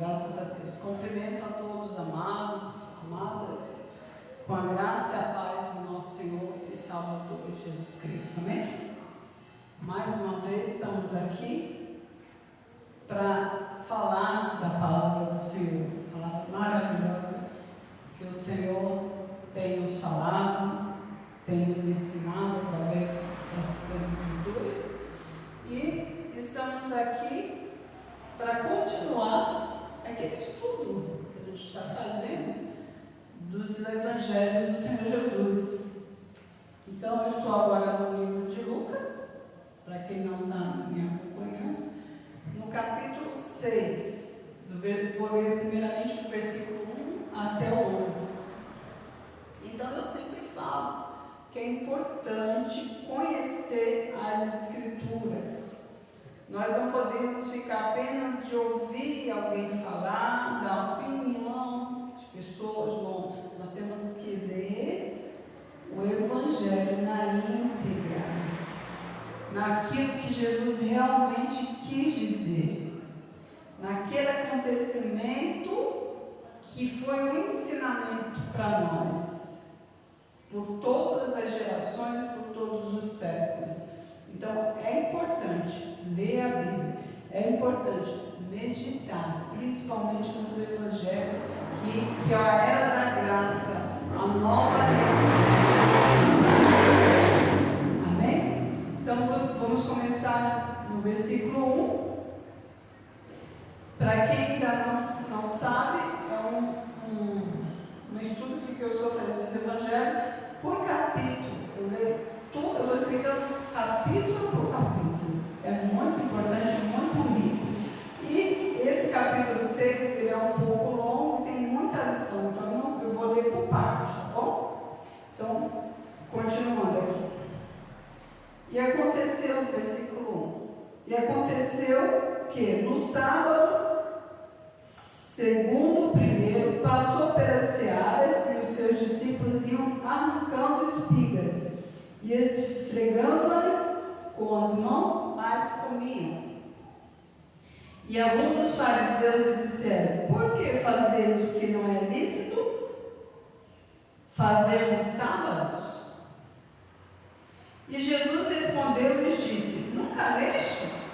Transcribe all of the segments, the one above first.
Graças a Deus. Cumprimento a todos, amados, amadas, com a graça e a paz do nosso Senhor e Salvador Jesus Cristo. Amém? Mais uma vez estamos aqui para falar da palavra do Senhor, palavra maravilhosa que o Senhor tem nos falado, tem nos ensinado através das Escrituras, e estamos aqui para continuar aquele estudo que a gente está fazendo dos Evangelhos do Senhor Jesus. Então, eu estou agora no livro de Lucas, para quem não está me acompanhando, no capítulo 6, vou ler primeiramente do versículo 1 até o 11. Então, eu sempre falo que é importante conhecer as Escrituras. Nós não podemos ficar apenas de ouvir alguém falar, da opinião de pessoas. Não, nós temos que ler o Evangelho na íntegra, naquilo que Jesus realmente quis dizer, naquele acontecimento que foi um ensinamento para nós, por todas as gerações e por todos os séculos. Então, é importante ler a Bíblia, é importante meditar, principalmente nos Evangelhos, que é a era da graça, a nova aliança. Amém? Então, vamos começar no versículo 1. Para quem ainda não sabe, é um estudo que eu estou fazendo nos Evangelhos, por capítulo. Eu leio tudo, eu vou explicando capítulo por capítulo. É muito importante, é muito rico. E esse capítulo 6, ele é um pouco longo, tem muita lição, então eu vou ler por partes, tá bom? Então, continuando aqui. E aconteceu, versículo 1, e aconteceu que no sábado, segundo o primeiro, passou pelas searas e os seus discípulos iam arrancando espigas e esfregando-as com as mãos, mas comiam. E alguns dos fariseus lhe disseram: por que fazeis o que não é lícito fazer nos sábados? E Jesus respondeu e lhes disse: nunca lestes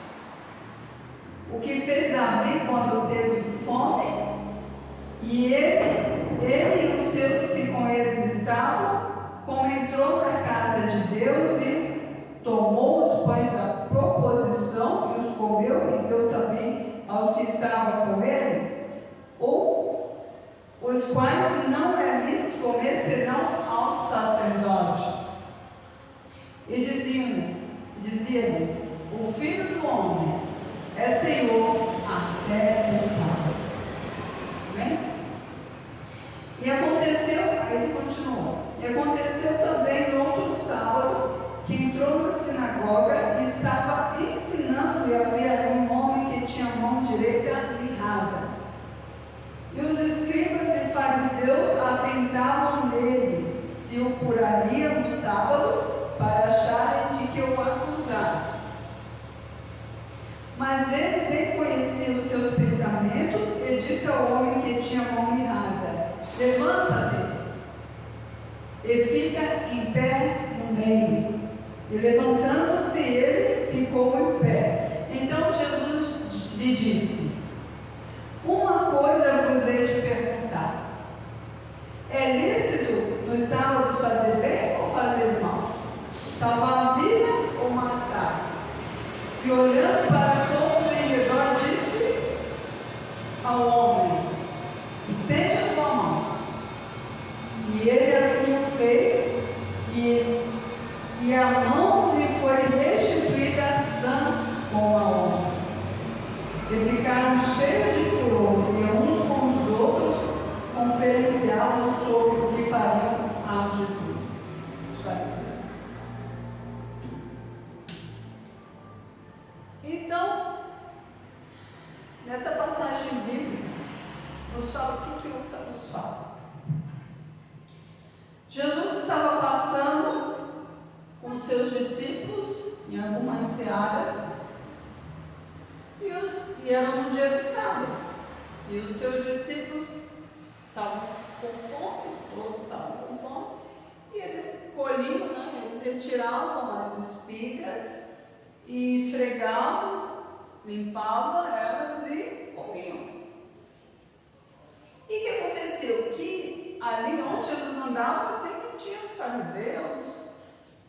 o que fez Davi quando teve fome? E ele e os seus que com eles estavam, como entrou na casa de Deus e tomou os pães da proposição e os comeu e deu também aos que estavam com ele, ou os quais não é lícito comer senão aos sacerdotes. E dizia-lhes: o Filho do Homem é Senhor até o sábado. Amém? E aconteceu, aí ele continuou, e aconteceu também no outro sábado, que entrou na sinagoga e estava ensinando, e havia um homem que tinha a mão direita mirrada. E os escribas e fariseus atentavam nele, se o curaria no sábado, para acharem de que o acusar. Mas ele bem conhecia os seus pensamentos e disse ao homem que tinha a mão mirrada: levanta-te e fica em pé no meio. E levantando-se ele, ficou em pé. Então Jesus lhe disse: uma coisa vos hei de perguntar: é lícito nos sábados fazer bem ou fazer mal? Salvar a vida ou matar? E olhando para todos em redor, disse ao homem: estende a tua mão. E ele assim o fez, e a mão lhe foi restituída sã como a outra. E ficaram cheios de furor, e uns com os outros conferenciavam sobre o que fariam a Jesus. Os fariseus. Então, nessa passagem bíblica, nos fala o que Lucas nos fala. Jesus estava passando com seus discípulos em algumas searas, e era um dia de sábado. E os seus discípulos estavam com fome, todos estavam com fome, e eles colhiam, né? Eles retiravam as espigas e esfregavam, limpavam elas e comiam. E o que aconteceu? Que ali onde Jesus andava sempre tinha os fariseus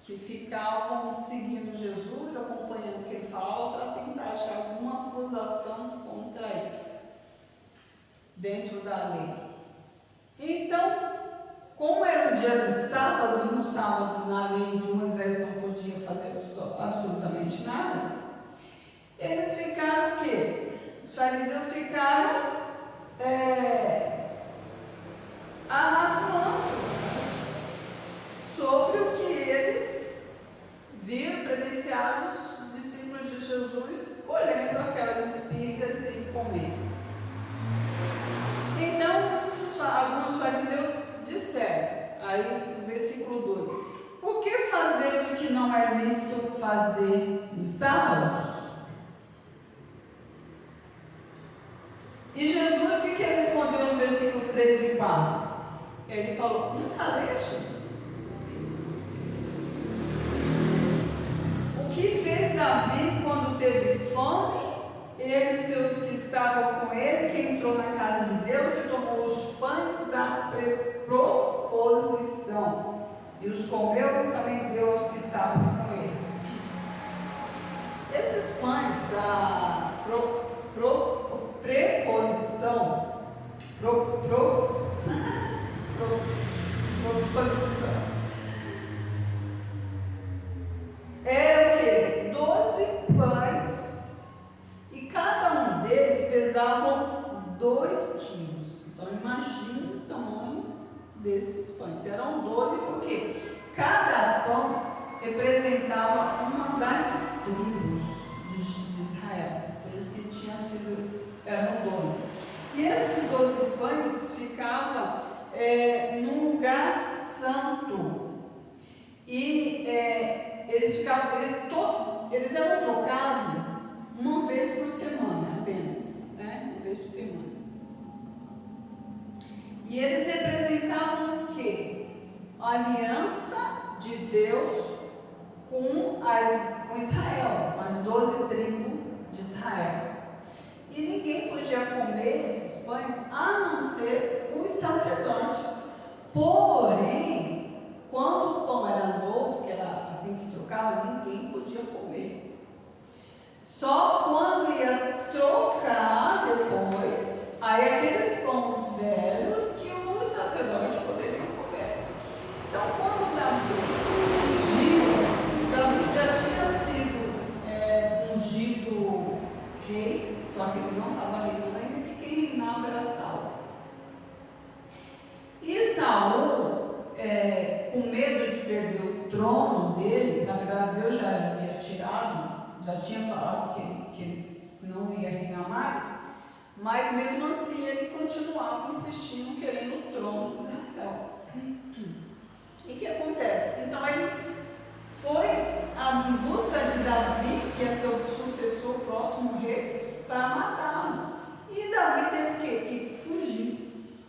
que ficavam seguindo Jesus, acompanhando o que ele falava para tentar achar alguma acusação contra ele dentro da lei. Então, como era um dia de sábado, e no sábado na lei de Moisés não podia fazer absolutamente nada, eles ficaram o quê? Os fariseus ficaram arrazoando sobre o que eles viram, presenciaram os discípulos de Jesus colhendo aquelas espigas e comendo. Então, alguns fariseus disseram, aí no versículo 12: por que fazeis o que não é lícito fazer nos sábados? E Jesus, o que ele respondeu no versículo 13 e 4? Ele falou: nunca lestes? O que fez Davi quando teve fome? Ele e os seus que estavam com ele, que entrou na casa de Deus e tomou os pães da proposição e os comeu, e também deu aos que estavam com ele. Esses pães da proposição era o quê? 12 pães, e cada um deles pesavam 2 quilos. Então imagine o tamanho desses pães. Eram 12 porque cada pão representava uma das tribos de Israel. Por isso que eram 12. E esses 12 pães ficavam num lugar santo. E eles eram trocados uma vez por semana apenas, né? Uma vez por semana. E eles representavam o quê? A aliança de Deus com Israel, com as 12 tribos de Israel. E ninguém podia comer esses pães a não ser os sacerdotes. Porém, quando o pão era novo, que era assim que trocava, ninguém podia comer. Só quando ia trocar depois, aí aqueles pães velhos que os sacerdotes poderiam comer. Então, quando Davi já tinha sido ungido rei, só que ele não estava reinando ainda, que quem reinava era Saul. E Saul, com medo de perder o trono dele, na verdade Deus já havia tirado, já tinha falado que ele não ia reinar mais, mas mesmo assim ele continuava insistindo, querendo o trono de Israel. E o que acontece? Então ele foi em busca de Davi, que ia ser o sucessor, o próximo rei, para matá-lo. E Davi teve o quê? Que fugir.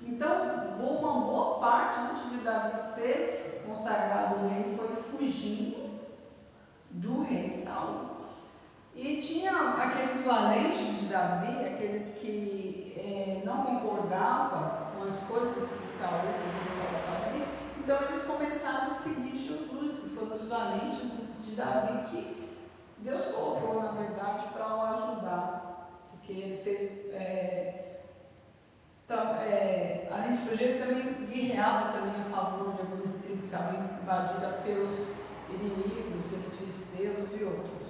Então, uma boa parte antes de Davi ser consagrado rei foi fugindo do rei Saul. E tinha aqueles valentes de Davi, aqueles que não concordavam com as coisas que Saul fazia. Então eles começaram a seguir Jesus, que foram os valentes de Davi que Deus colocou, na verdade, para o ajudar. Porque ele fez... além de fugir, ele também guerreava também a favor de algumas tribos que estavam invadidas pelos inimigos, pelos filisteus e outros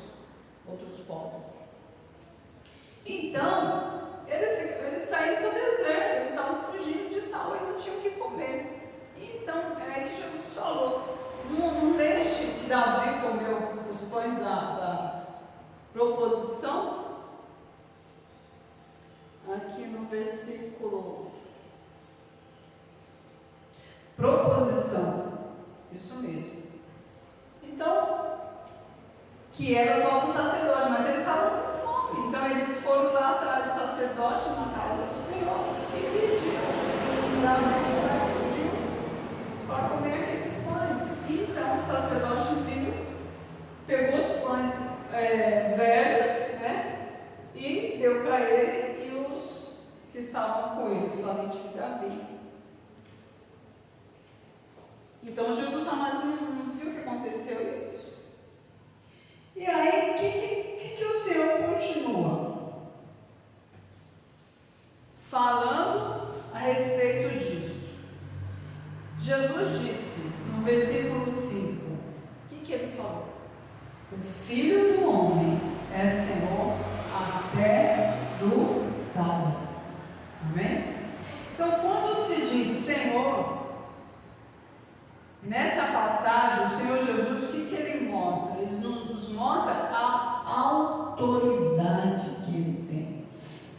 povos. Então, eles saíram para o deserto, eles estavam fugindo de Saul e não tinham o que comer. Então, é aí que Jesus falou: não deixe que Davi comeu os pães da proposição. Aqui no versículo proposição, isso mesmo. Então, que era só para o sacerdote, mas eles estavam com fome, então eles foram lá atrás do sacerdote sacerdote na casa do Senhor e pediu, pediu para comer aqueles pães. Então o sacerdote viu, pegou os pães velhos, né, e deu para ele e os que estavam com ele, os valentes de Davi. Então Jesus jamais não viu que aconteceu isso. E aí, o que o Senhor continua falando a respeito disso? Jesus disse no versículo 5, o que ele falou? O Filho do Homem é Senhor até do sábado. Amém? Então, quando se diz Senhor, nessa passagem, o Senhor Jesus, o que ele mostra? Ele nos mostra a autoridade que ele tem.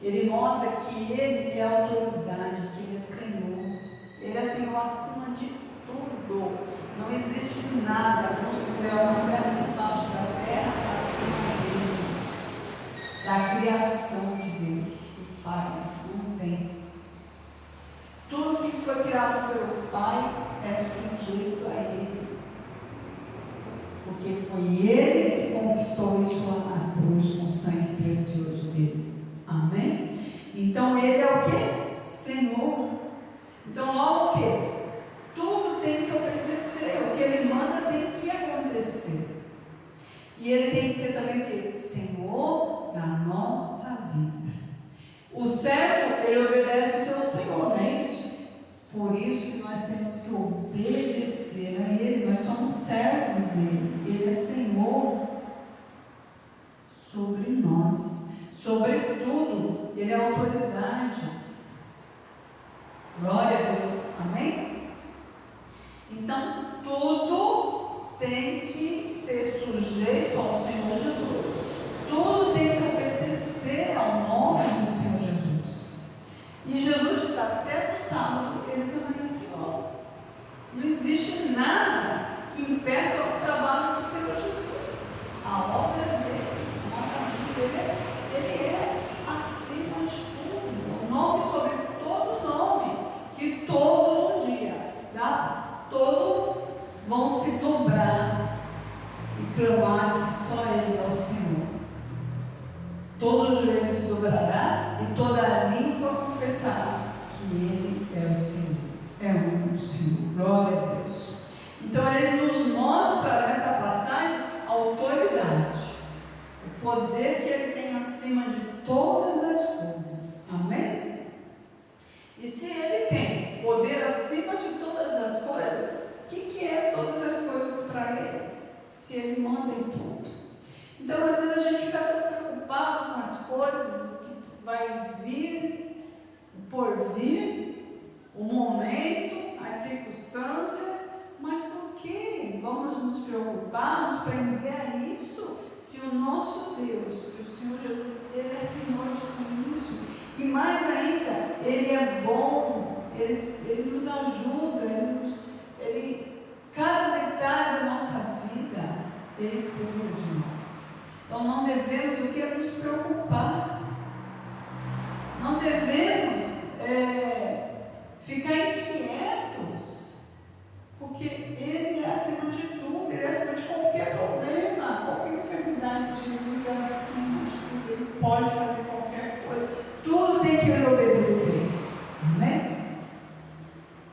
Ele mostra que ele é autoridade, que ele é Senhor. Ele é Senhor acima de tudo. Não existe nada no céu, na terra, debaixo da terra, acima dele. Da criação de Deus, do Pai, não tem. Tudo que foi criado pelo Pai é sujeito a Ele. Porque foi Ele que conquistou isso lá na cruz com o sangue precioso dele. Amém? Então Ele é o que? Senhor. Então logo o que? Tudo tem que obedecer. O que Ele manda tem que acontecer. E Ele tem que ser também o que? Senhor da nossa vida. O servo, ele obedece o seu Senhor, não é isso? Por isso que nós temos que obedecer a Ele. Nós somos servos dele. Ele é Senhor sobre nós. Sobre tudo. Ele é autoridade. Glória a Deus. Amém? Então, tudo tem que ser sujeito ao Senhor Jesus. Tudo tem que obedecer ao nome do Senhor Jesus. E Jesus disse, até no sábado, Ele também é Senhor. Não existe nada que impeça o trabalho do Senhor Jesus. A obra dele, a nossa vida, Ele é acima de tudo. O nome sobre todo nome, que todos um dia, todos vão se dobrar e clamar que só Ele é o Senhor. Todo joelho se dobrará e toda língua confessará que Ele é o Senhor. É o único Senhor. Glória a Deus. Então Ele nos mostra nessa passagem a autoridade, o poder que Ele tem acima de todas as coisas. Amém? E se Ele tem poder acima de todas as coisas, o que é todas as coisas para Ele? Se Ele manda em tudo. Então às vezes a gente fica tão preocupado com as coisas, o que vai vir, o porvir, o momento, as circunstâncias, mas por que vamos nos preocupar, nos prender a isso, se o nosso Deus, se o Senhor Jesus, Ele é Senhor de tudo isso? E mais ainda, Ele é bom, Ele nos ajuda, cada detalhe da nossa vida, Ele cuida de nós. Então não devemos o que? Nos preocupar. Não devemos ficar inquietos, porque Ele é acima de tudo, Ele é acima de qualquer problema, qualquer enfermidade. Jesus é acima de tudo, Ele pode fazer qualquer coisa, tudo tem que Ele obedecer. Amém?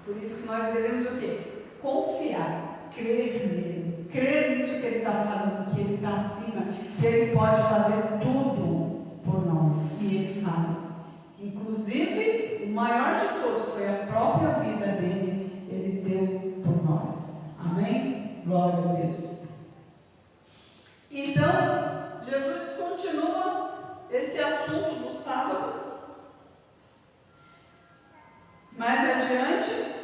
Por isso que nós devemos o quê? Confiar, crer nele, crer nisso que Ele está falando, que Ele está acima, que Ele pode fazer tudo por nós, e Ele faz. Inclusive, o maior de todos foi a própria vida dele, Ele deu por nós. Amém? Glória a Deus. Então, Jesus continua esse assunto do sábado. Mais adiante,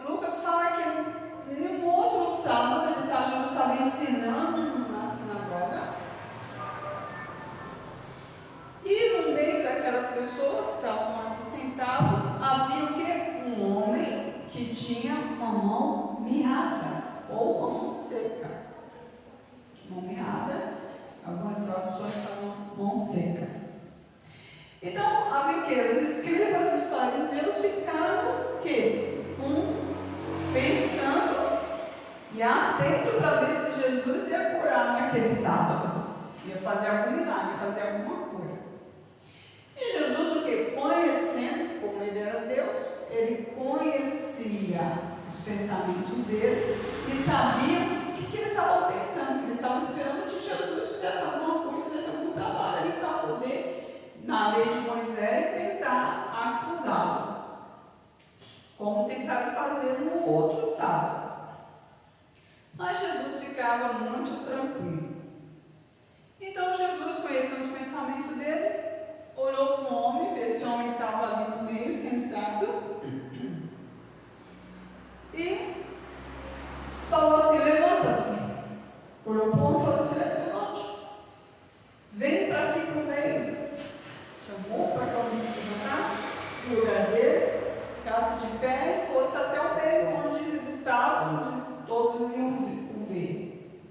Lucas fala que em um outro sábado, Jesus estava ensinando na sinagoga. E no meio daquelas pessoas que estavam ali sentadas, havia o quê? Um homem que tinha uma mão mirrada, ou uma mão seca. Mão mirrada, algumas traduções falam mão seca. Então, havia o quê? Os escribas e fariseus ficaram o quê? Pensando e atento para ver se Jesus ia curar naquele sábado. Ia fazer algum milagre, ia fazer alguma cura. E Jesus o quê? Conhecendo, como ele era Deus, ele conhecia os pensamentos deles e sabia o que eles estavam pensando, que eles estavam esperando que Jesus fizesse alguma coisa, fizesse algum trabalho ali para poder, na lei de Moisés, tentar acusá-lo, como tentaram fazer no outro sábado. Mas Jesus ficava muito tranquilo. Então Jesus, conhecendo os pensamentos dele, olhou para um homem, esse homem estava ali no meio, sentado, e falou assim: levanta-se. Olhou para o homem e falou assim: levante, vem para aqui para o meio. Chamou para que o homem levantasse no lugar dele, ficasse de pé e fosse até o meio onde ele estava, onde todos iam o ver.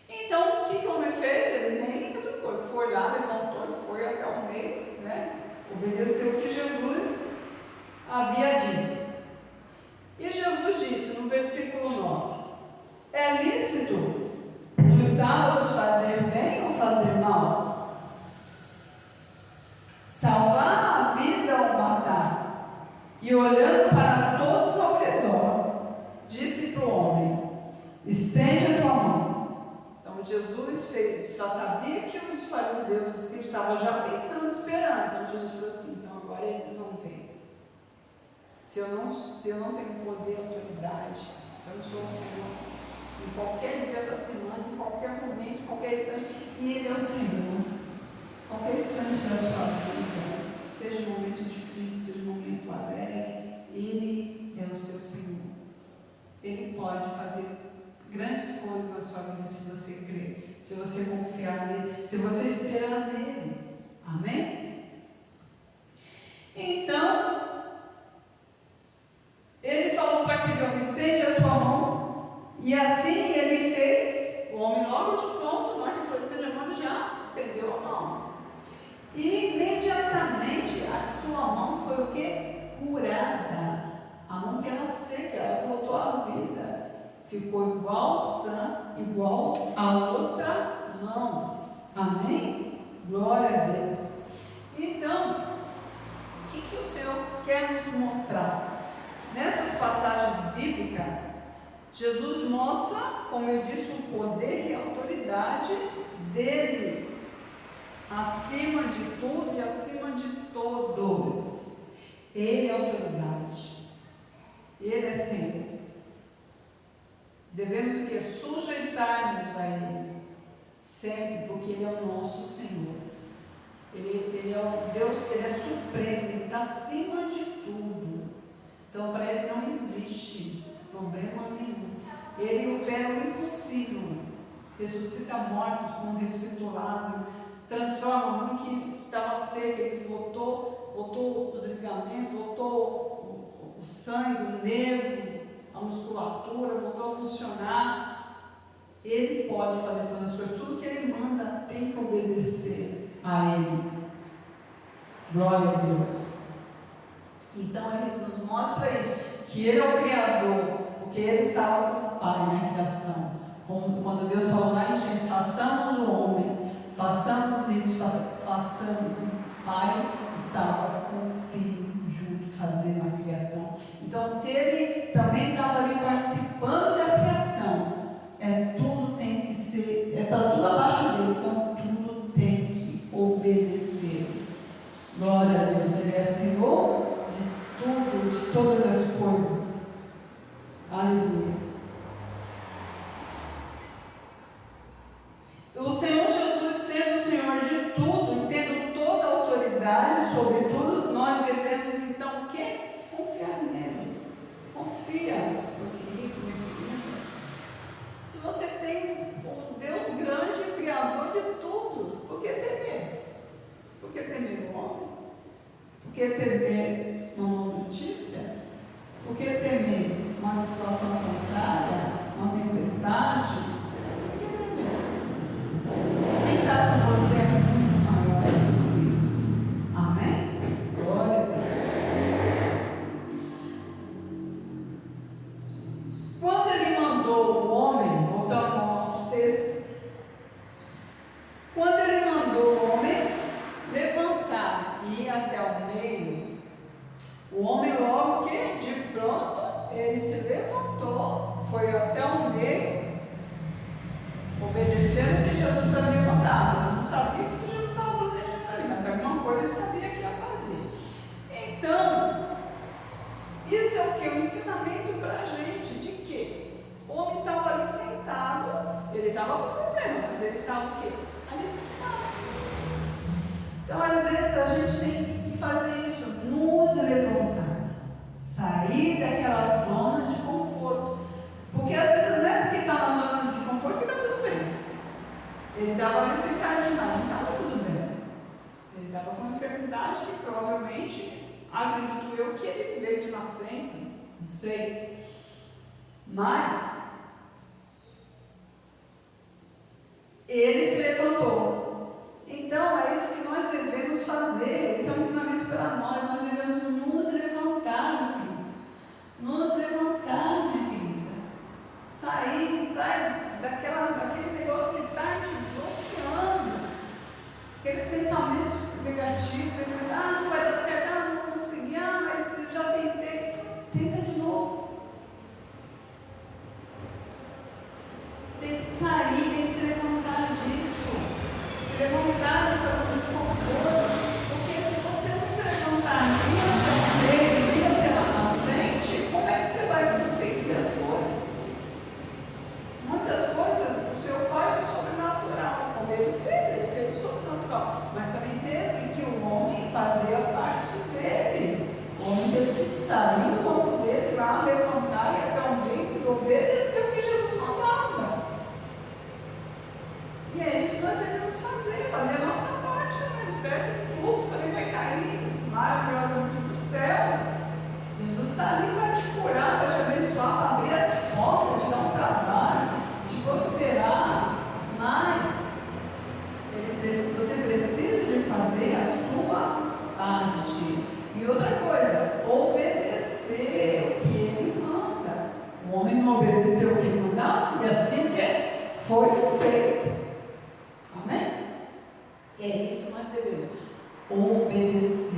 Então, o que o homem fez? Ele nem retrucou, ele foi lá, levantou e foi até o meio, né? Obedeceu o que Jesus havia dito. E Jesus disse no versículo 9: é lícito nos sábados fazer bem ou fazer mal? Salvar a vida ou matar? E olhando para todos ao redor, disse para o homem: estende a tua mão. Então Jesus já sabia que os fariseus, os escribas, estavam já pensando, esperando. Então Jesus falou assim: então agora eles vão ver. Se eu não tenho poder e autoridade, se eu não sou o Senhor, em qualquer dia da semana, em qualquer momento, em qualquer instante, e Ele é o Senhor, qualquer instante da sua vida, seja um momento difícil, seja um momento alegre, Ele é o seu Senhor. Ele pode fazer grandes coisas na sua vida se você crer, se você confiar nele, se você esperar nele. Amém? Então, ele falou para aquele homem: estende a tua mão. E assim ele fez. O homem logo de pronto, na hora que foi cerimônia, já estendeu a mão. E imediatamente a sua mão foi o quê? Curada. A mão que era seca, ela voltou à vida. Ficou igual sã, igual a outra mão. Amém? Glória a Deus. Então, o que o Senhor quer nos mostrar? Nessas passagens bíblicas, Jesus mostra, como eu disse, o poder e a autoridade dele, acima de tudo e acima de todos. Ele é autoridade, ele é Senhor. Devemos que sujeitar-nos a Ele sempre, porque Ele é o nosso Senhor. Ele é o Deus, Ele é supremo, Ele está acima de tudo. Então, para Ele não existe problema nenhum. Ele opera o impossível, ressuscita mortos, como ressuscitou Lázaro, transforma um que estava seco, Ele voltou os ligamentos, voltou o sangue, o nervo, a musculatura, voltou a funcionar. Ele pode fazer todas as coisas, tudo que Ele manda tem que obedecer a Ele. Glória a Deus. Então Ele nos mostra isso, que Ele é o Criador, porque Ele estava com o Pai na criação. Como quando Deus falou lá em Gênesis: façamos o homem, façamos isso, façamos. O Pai estava com o Filho junto, fazendo a criação. Então, se Ele também estava ali participando da criação, tudo tem que ser, está tudo abaixo dele, então tudo tem que obedecer. Glória a Deus, Ele é Senhor de tudo, de todas as coisas. Aleluia. O Senhor Jesus, sendo o Senhor de tudo, tendo toda a autoridade sobre tudo, nós devemos então o quê? Confiar nele. Confia, meu querido, minha querida. Se você tem um Deus grande, Criador de tudo, por que temer? Por que temer o homem? Por que temer uma notícia? Por que temer uma situação contrária, uma tempestade? Por que temer? Quem está com você é muito maior do que isso. ele estava o quê? Ali sentado. Então, às vezes, a gente tem que fazer isso, nos levantar, sair daquela zona de conforto. Porque às vezes não é porque está na zona de conforto que está tudo bem. Ele estava ali sentado, não estava tudo bem. Ele estava com uma enfermidade que provavelmente, acredito eu, que ele veio de nascença, não sei. Mas ele se levantou. Então é isso que nós devemos fazer. Esse é um ensinamento para nós. Nós devemos nos levantar, meu querido. Nos levantar, minha querida. Sai daquele negócio que está te bloqueando. Aqueles pensamentos negativos, pensando, não vai dar certo, não vou conseguir, mas eu já tentei. Tenta de novo. Tem que sair, tem que se levantar disso. Se levantar dessa zona de conforto. Porque se você não se levantar via pela frente, como é que você vai conseguir as coisas? Muitas coisas o Senhor faz no sobrenatural. Como ele fez o sobrenatural. Mas também teve que o homem fazer a parte dele. O homem teve que sair do corpo dele lá, levantar e até o meio e obedecer o que Jesus mandava. E é isso que nós devemos fazer a nossa parte também. Espero que tudo também vai cair maravilhosamente do céu. Jesus está ali para te curar, para te abençoar, para abrir as portas, te dar um trabalho, te prosperar. Mas você precisa de fazer a sua parte. E outra coisa, obedecer o que ele manda. O homem não obedeceu o que ele mandava, e assim o que foi feito. Amém? É isso que nós devemos obedecer.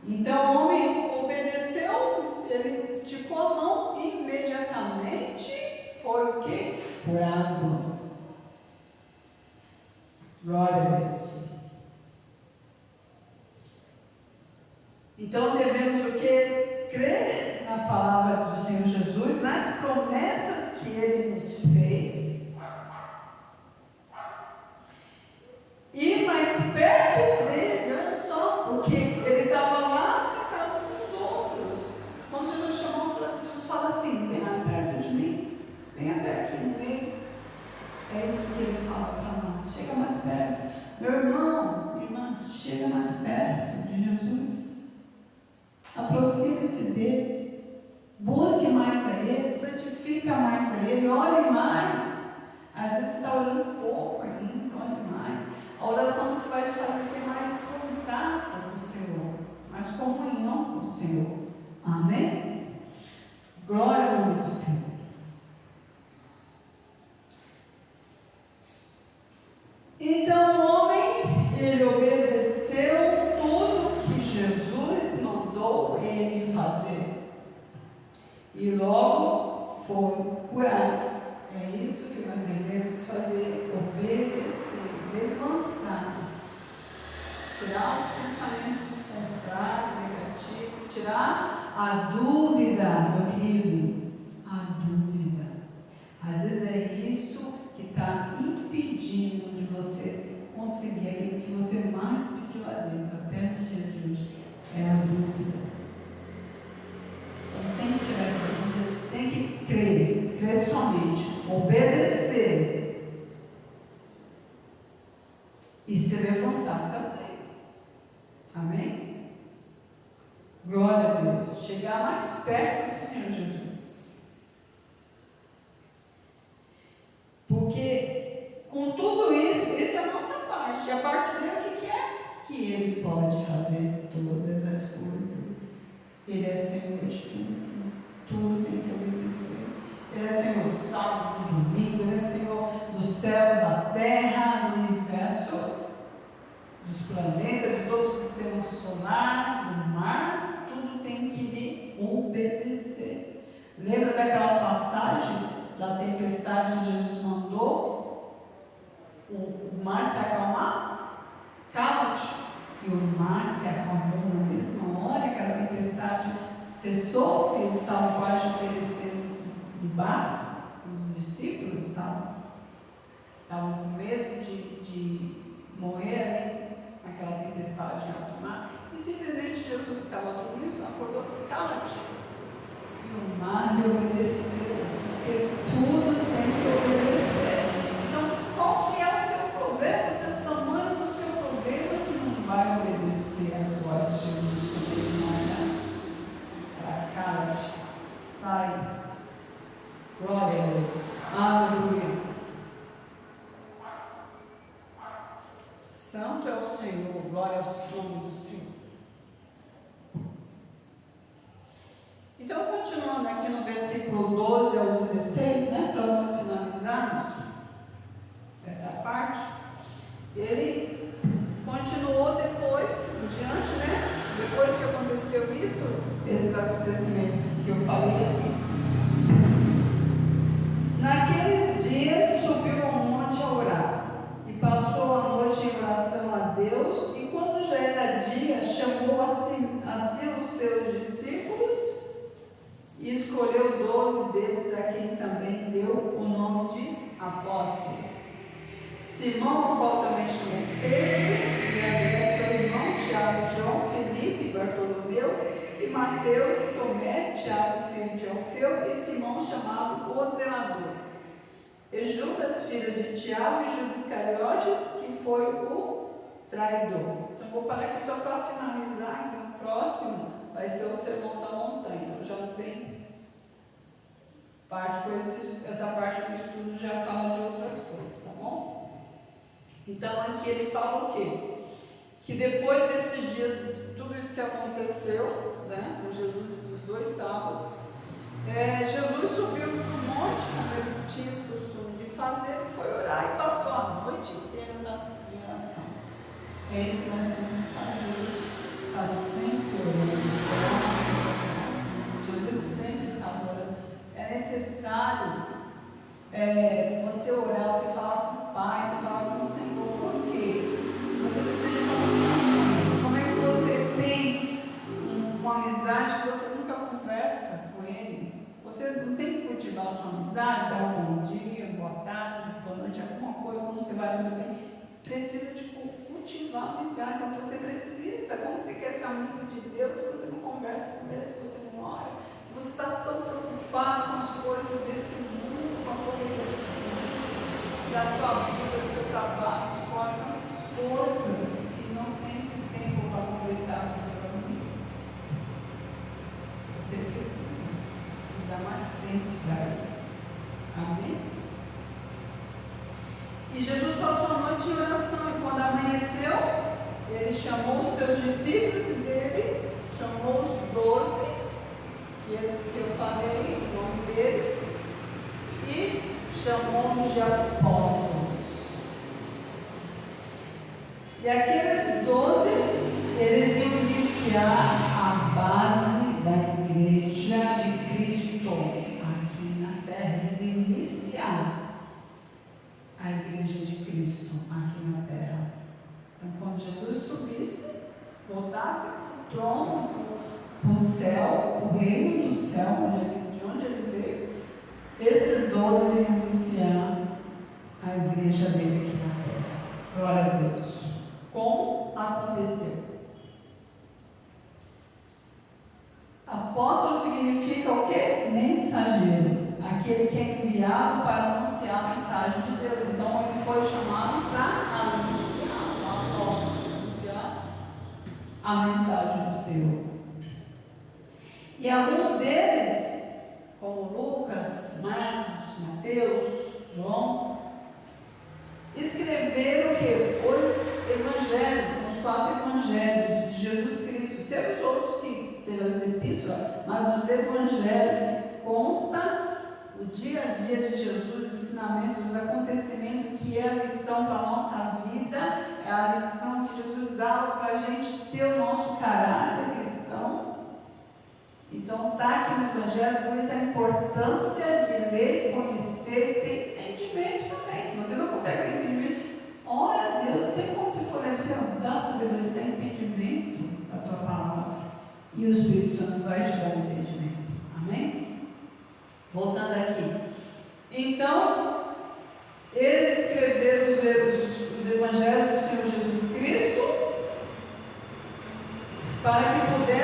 Então o homem obedeceu, ele esticou a mão e imediatamente foi o que? Curado. Glória a Deus. Então devemos o que? Crer na palavra do Senhor Jesus, nas promessas que Ele nos fez. E mais perto dele, olha só, porque ele estava lá sentado com os outros. Quando Jesus chamou, Jesus fala assim: vem mais perto de mim, vem até aqui no meio. É isso que ele fala para nós: chega mais perto. Meu irmão, minha irmã, chega mais perto de Jesus. Aproxime-se dele, busque mais a ele, santifica mais a ele, ore mais. Às vezes você está orando pouco ainda, ore mais. A oração que vai te fazer ter mais contato com o Senhor, mais comunhão com o Senhor. Amém? Glória ao nome do Senhor. Então o homem, ele obedeceu tudo que Jesus mandou ele fazer. E logo foi curado. É isso que nós devemos fazer, obedecer, levantar, tirar os pensamentos contrários, negativos, tirar a dúvida, meu querido, a dúvida. Às vezes é isso que está impedindo de você conseguir aquilo que você mais pediu a Deus até no dia de hoje, é a dúvida. Então tem que tirar essa dúvida, tem que crer somente, obedecer e se levantar também. Amém? Glória a Deus. Chegar mais perto do Senhor Jesus. Porque com tudo isso, essa é a nossa parte. E a parte dele o que é? Que ele pode fazer todas as coisas. Ele é Senhor de tudo. Tudo tem que obedecer. Ele é Senhor do sábado, do domingo, Ele é Senhor dos céus, da terra, do universo, dos planetas, de todo o sistema solar, do mar, tudo tem que lhe obedecer. Lembra daquela passagem da tempestade que Jesus mandou o mar se acalmar? Cala-te. E o mar se acalmou na mesma hora que a tempestade cessou. Eles estavam quase perecendo no barco, os discípulos estavam. Jesus que estava dormindo, acordou e falou: cala-te. E o mar lhe obedeceu, porque tudo tem que obedecer. Então, qual que é o seu problema? O tamanho do seu problema que não vai obedecer a voz de Jesus também, não é? Cala-te, sai. Glória a Deus. Aleluia. Santo é o Senhor, glória ao nome do Senhor. Então, continuando aqui no versículo 12 ao 16, né, para nós finalizarmos essa parte, ele continuou depois, em diante, né, depois que aconteceu isso, esse acontecimento que eu falei aqui. Naqueles dias subiu ao monte a orar, e passou a noite em oração a Deus, e quando já era dia, chamou a si os seus discípulos, e escolheu 12 deles, a quem também deu o nome de apóstolo. Simão, ao qual também chamou Pedro, e André, seu irmão, Tiago, João, Felipe, Bartolomeu, e Mateus, e Tomé, Tiago, filho de Alfeu, e Simão, chamado o Zelador, e Judas, filho de Tiago, e Judas Iscariotes, que foi o traidor. Então, vou parar aqui só para finalizar, que no próximo vai ser o Sermão da Montanha. Então, já não tem parte com essa parte do estudo, já fala de outras coisas, tá bom? Então, aqui ele fala o quê? Que depois desses dias, tudo isso que aconteceu, né, com Jesus, esses 2 sábados, Jesus subiu para o monte, como ele tinha esse costume de fazer, foi orar e passou a noite inteira em oração. É isso que nós temos que fazer, está sempre orando. Jesus sempre estava orando. É necessário você orar, você falar com o Pai, você falar com o Senhor. Por quê? Você precisa de falar. Como é que você tem uma amizade que você nunca conversa com Ele? Você não tem que cultivar a sua amizade, dar um bom dia, boa tarde, boa noite, alguma coisa, como você vai tudo bem. Precisa de cultivar a amizade. Então você precisa, como você quer ser amigo de Deus, se você não conversa com Ele, se você não ora, se você está tão preocupado com as coisas desse mundo, com a correria desse mundo, da sua vida, do seu trabalho, escola, tantas coisas, e não tem esse tempo para conversar com o seu amigo. Você precisa dar mais tempo para Ele. Amém? E Jesus passou a noite em oração, e quando amanheceu, ele chamou os seus discípulos, e dele chamou os 12, que esses que eu falei, o nome deles, e chamou-os de apóstolos. E aqueles 12, eles iam iniciar a base da igreja de Cristo aqui na terra. Eles iam iniciar a igreja de Cristo aqui na terra. Então, quando Jesus subisse, voltasse para o trono, para o céu, o reino do céu, de onde ele veio, esses 12 iam iniciar a igreja dele aqui na terra. Glória a Deus. Como aconteceu? Apóstolo significa o quê? Mensageiro. Aquele que é enviado para anunciar a mensagem de Deus. Então ele foi chamado para anunciar, o apóstolo, anunciar a mensagem do Senhor. E alguns deles, como Lucas, Marcos, Mateus, João, escreveram o quê? Os evangelhos, são os 4 evangelhos de Jesus Cristo. Teve os outros que teve as epístolas, mas os evangelhos que contam o dia a dia de Jesus, os ensinamentos, os acontecimentos, que é a lição para a nossa vida, é a lição que Jesus dava para a gente ter o nosso caráter cristão. Então está aqui no Evangelho, por isso a importância de ler, conhecer, ter entendimento também. Se você não consegue ter entendimento, ora a Deus, sempre quando você for ler, você dá sabedoria, dá entendimento da tua palavra. E o Espírito Santo vai te dar entendimento. Amém? Voltando aqui. Então, eles escreveram os evangelhos do Senhor Jesus Cristo para que pudesse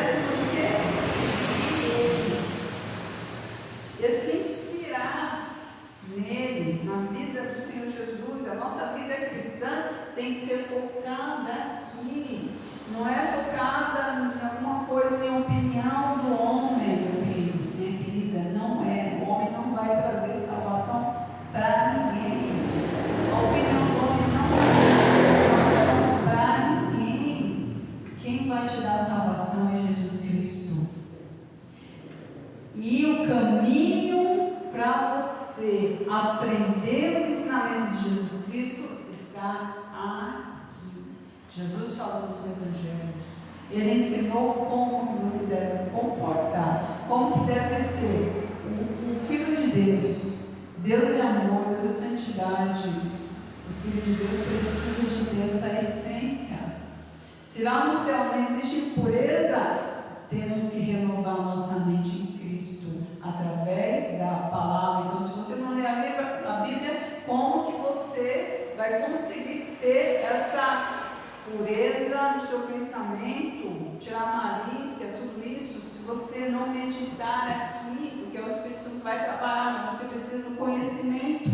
tem que ser focada aqui. Não é focada em alguma coisa, em opinião do homem, meu querido, minha querida. Não é. O homem não vai trazer salvação para ninguém. A opinião do homem não vai trazer salvação para ninguém. Quem vai te dar salvação é Jesus Cristo. E o caminho para você aprender os ensinamentos de Jesus Cristo está aqui. Jesus falou nos evangelhos. Ele ensinou como que você deve comportar, como que deve ser um filho de Deus. Deus é amor, Deus é santidade. O filho de Deus precisa de ter essa essência. Se lá no céu não existe impureza, temos que renovar nossa mente em Cristo, através da palavra. Então, se você não lê a Bíblia, como que você vai conseguir ter essa pureza no seu pensamento, tirar a malícia, tudo isso, se você não meditar aqui, porque o Espírito Santo vai trabalhar, mas você precisa do conhecimento.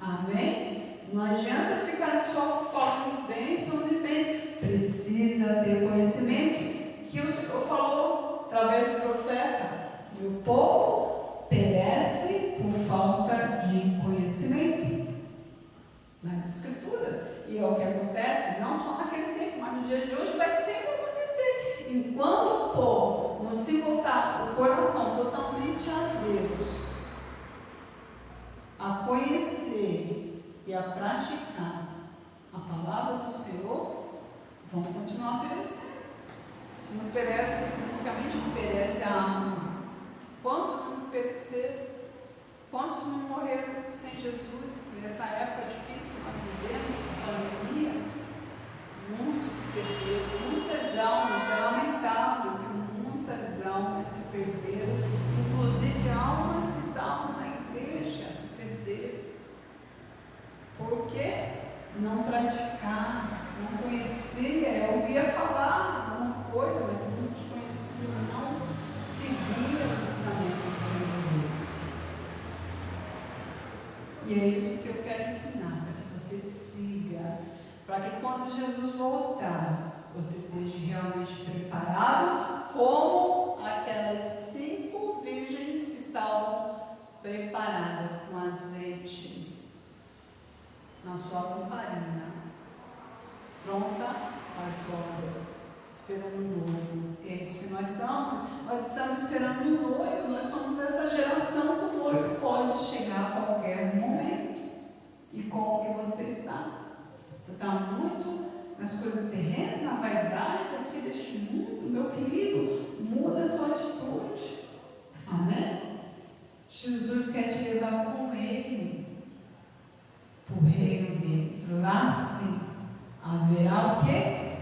Amém? Não adianta ficar só falando bênçãos e bênçãos, precisa ter conhecimento. Que o Senhor falou através do profeta: meu povo perece por falta de conhecimento. Nas Escrituras. E é o que acontece, não só naquele tempo, mas no dia de hoje vai sempre acontecer. Enquanto o povo não se voltar o coração totalmente a Deus, a conhecer e a praticar a palavra do Senhor, vão continuar perecendo. Se não perece fisicamente, não perece a alma. Quantos não pereceram? Quantos não morreram sem Jesus nessa época difícil que nós vivemos, pandemia? Muitos se perderam, muitas almas, é lamentável que muitas almas se perderam, inclusive almas que estavam na igreja se perderam. Por quê? Não praticar, não conhecia, ouvia falar alguma coisa, mas não te conhecia, não seguia os ensinamentos do Senhor Deus. E é isso que eu quero ensinar, para que você siga, para que quando Jesus voltar, você esteja realmente preparado, como aquelas 5 virgens que estavam preparadas com azeite na sua lamparina, pronta para as bodas, esperando o noivo. É isso que nós estamos esperando um noivo. Nós somos essa geração que o noivo pode chegar a qualquer momento. E como que você está? Você está muito nas coisas terrenas, na vaidade aqui deste mundo? Meu querido, muda a sua atitude. Amém? Jesus quer te levar com Ele para o reino dele. Lá sim haverá o quê?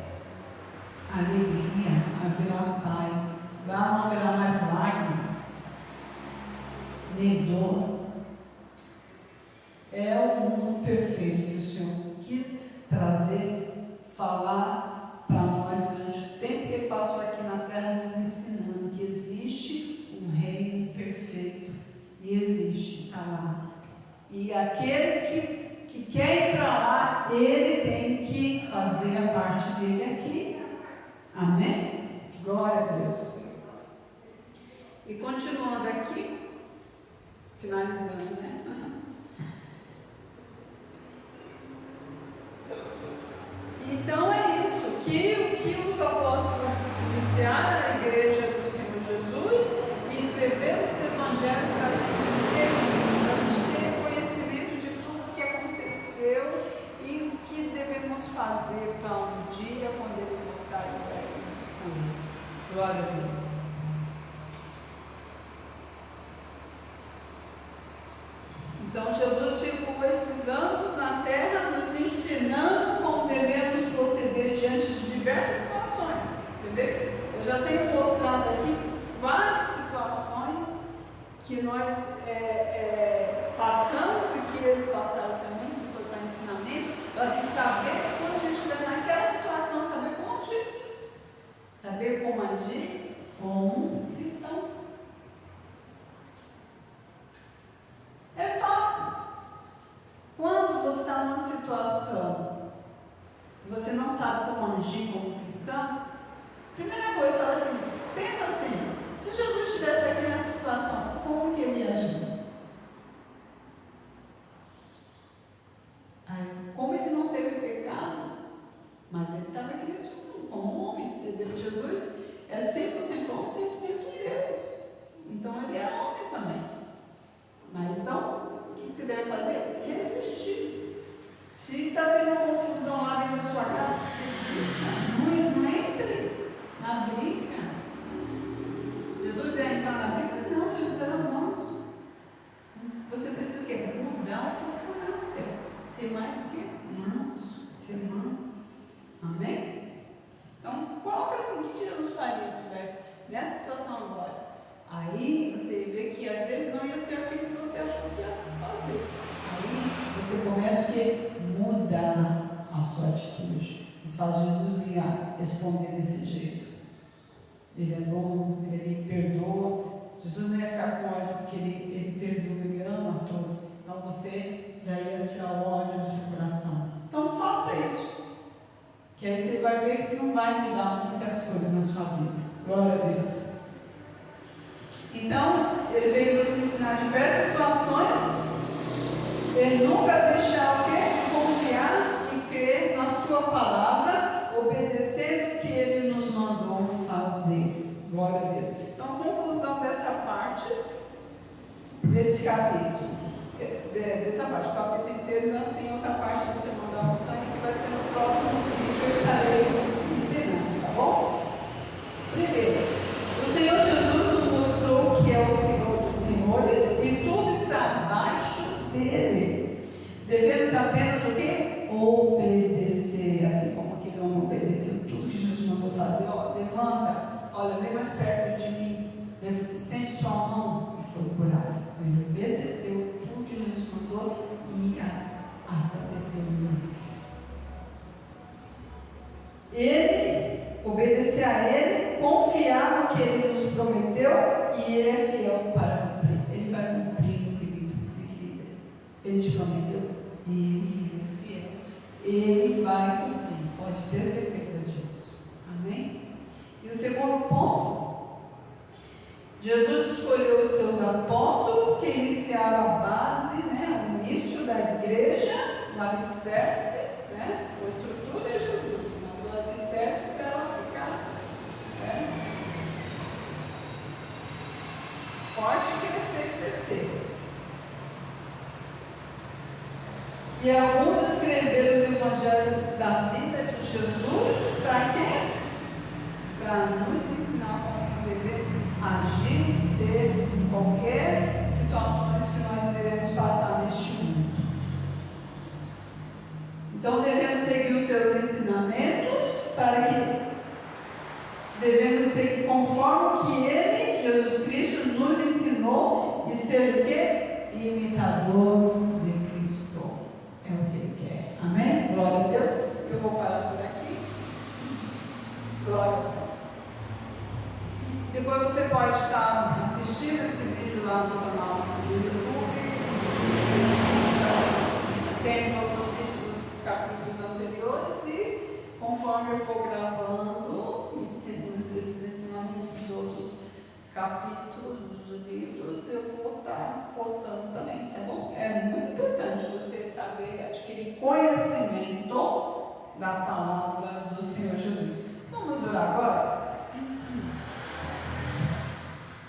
Alegria, haverá paz. Lá não haverá mais lágrimas, nem dor. É o mundo perfeito que o Senhor quis trazer, falar para nós durante o tempo que Ele passou aqui na terra, nos ensinando que existe um reino perfeito. E existe, está lá. E aquele que quer ir para lá, ele tem que fazer a parte dele aqui. Amém? Glória a Deus. E continuando aqui, finalizando, né? Então é isso, que os apóstolos iniciaram a igreja do Senhor Jesus e escreveram os evangelhos para a gente ter conhecimento de tudo que aconteceu e o que devemos fazer para um dia, quando Ele voltar e glória a Deus. Então Jesus ficou esses anos na terra nos ensinando como devemos proceder diante de diversas situações. Você vê? Eu já tenho mostrado aqui várias situações que nós passamos e que eles passaram também, que foi para ensinamento, para a gente saber que quando a gente estiver naquela situação, saber como agir. Saber como agir como um cristão. É fácil. Quando você está numa situação você não sabe como agir como cristão, primeira coisa, fala assim, pensa assim, se Jesus estivesse aqui nessa situação, como que ele ia agir? Aí, como ele não teve pecado, mas ele estava aqui nesse mundo, como homem, Jesus é 100% homem, 100% Deus. Então ele é homem também. Mas então, o que você deve fazer? Resistir. Se está tendo confusão lá dentro da sua casa, resista. Não entre na briga. Jesus ia entrar na briga? Não, Jesus era manso. Você precisa o quê? Mudar o seu caráter. Ser mais o quê? Manso. Ser manso. Amém? Então, coloca assim, o que Jesus faria se estivesse nessa situação agora? Aí você vê que às vezes não ia ser aquilo que você achou que ia fazer. Aí você começa o quê? Mudar a sua atitude. Você fala, Jesus ia responder desse jeito. Ele é bom, ele perdoa. Jesus não ia ficar com ódio porque ele perdoa, ele ama a todos. Então você já ia tirar o ódio do seu coração. Então faça isso. Que aí você vai ver que se não vai mudar muitas coisas na sua vida. Glória a Deus. Então, ele veio nos ensinar diversas situações. Ele nunca deixar o quê? Confiar e crer na sua palavra, obedecer o que ele nos mandou fazer. Glória a Deus. Então, a conclusão dessa parte, desse capítulo. Dessa parte, o capítulo inteiro ainda tem outra parte do Sermão da Montanha que vai ser no próximo vídeo que eu estarei ensinando, tá bom? Primeiro, o Senhor Jesus nos mostrou que é o Senhor dos senhores e tudo está abaixo dele. Devemos apenas o quê? Obedecer, assim como aquele homem obedeceu tudo que Jesus mandou fazer. Ó, levanta, olha, vem mais perto de mim, estende sua mão e foi curado. Ele obedeceu tudo que Jesus mandou e aconteceu. Ele, obedecer a ele, confiar no que ele nos prometeu e ele é fiel para cumprir. Ele vai cumprir, querido. Ele te prometeu, ele é fiel. Ele vai cumprir, pode ter certeza disso. Amém? E o segundo ponto, Jesus escolheu os seus apóstolos que iniciaram a base, né, o início da igreja, o alicerce, né, a estrutura é Jesus, mas o alicerce para ela ficar, né, forte, crescer. E alguns escreveram o evangelho da vida de Jesus para quê? Para nos ensinar como devemos agir e ser em qualquer situações que nós iremos passar neste mundo. Então devemos seguir os seus ensinamentos para que devemos seguir conforme o que ele, Jesus Cristo, nos ensinou e ser o quê? Imitador de Cristo. É o que ele quer. Amém? Glória a Deus. Eu vou parar por aqui. Glória ao Senhor. Depois você pode estar assistindo esse vídeo lá no canal do YouTube. Tem outros vídeos dos capítulos anteriores e conforme eu for gravando esses ensinamentos dos outros capítulos dos livros, eu vou estar postando também, tá bom? É muito importante você saber adquirir conhecimento da palavra do Senhor Jesus. Vamos orar agora?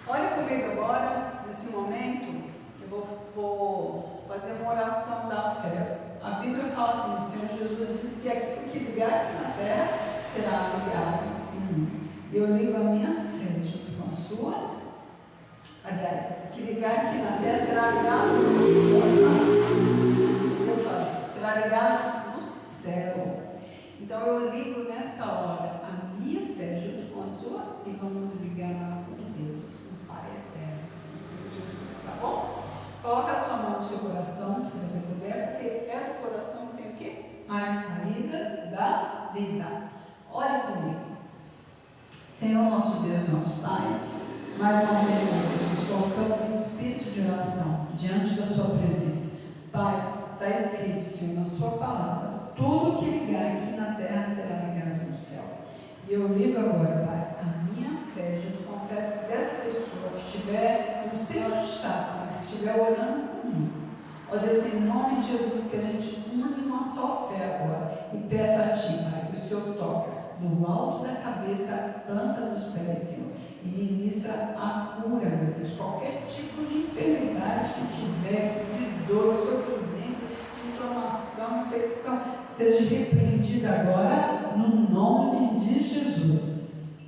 Olha comigo agora, nesse momento, eu vou fazer uma oração da fé. A Bíblia fala assim, o Senhor Jesus disse que aquilo que ligar aqui na terra será ligado em mim. Eu ligo a minha fé junto com a sua. Aliás, o que ligar aqui na terra será ligado no céu. Eu falo, será ligado no céu. Então eu ligo nessa hora a minha fé junto com a sua e vamos ligar com Deus, o Pai eterno, o Senhor Jesus, tá bom? Coloca a sua mão no seu coração, se você puder, porque é o coração que tem o quê? As saídas da vida. Olha comigo. Senhor, nosso Deus, nosso Pai, mais uma vez, nós colocamos em espírito de oração diante da sua presença. Pai, está escrito, Senhor, na sua palavra, tudo que ligar aqui na terra terra será ligado no céu. E eu ligo agora, Pai, a minha fé, junto com a fé dessa pessoa que estiver, não sei onde está, mas que estiver orando comigo. Ó Deus, em nome de Jesus, que a gente une uma só fé agora. E peço a Ti, Pai, que o Senhor toque no alto da cabeça, a planta dos pés, Senhor. E ministra a cura, meu Deus. Qualquer tipo de enfermidade que tiver, de dor, sofrimento, inflamação, infecção, seja repreendida agora no nome de Jesus.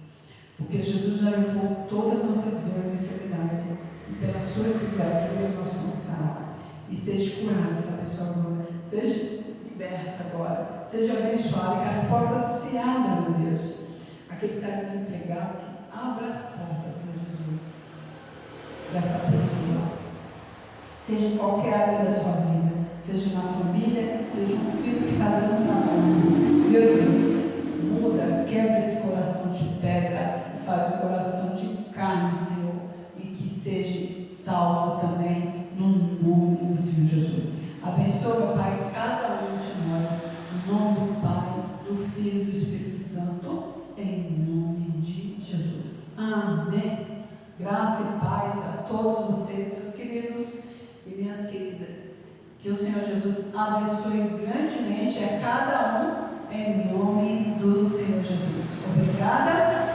Porque Jesus já levou todas as nossas dores e enfermidades. E pelas suas pisaduras nós somos sarados. E seja curada essa pessoa agora. Seja liberta agora. Seja abençoada. Que as portas se abram, meu Deus. Aquele que está desempregado, que abra as portas, Senhor Jesus, dessa pessoa. Seja em qualquer área da sua vida. Seja na família, seja um filho que está dando trabalho. Meu Deus, muda, quebra esse coração de pedra e faz um coração de carne, Senhor, e que seja salvo também no nome do Senhor Jesus. Abençoa, Pai, cada um de nós, no nome do Pai, do Filho e do Espírito Santo, em nome de Jesus. Amém. Graça e paz a todos vocês, meus queridos e minhas queridas. Que o Senhor Jesus abençoe grandemente a cada um, em nome do Senhor Jesus. Obrigada.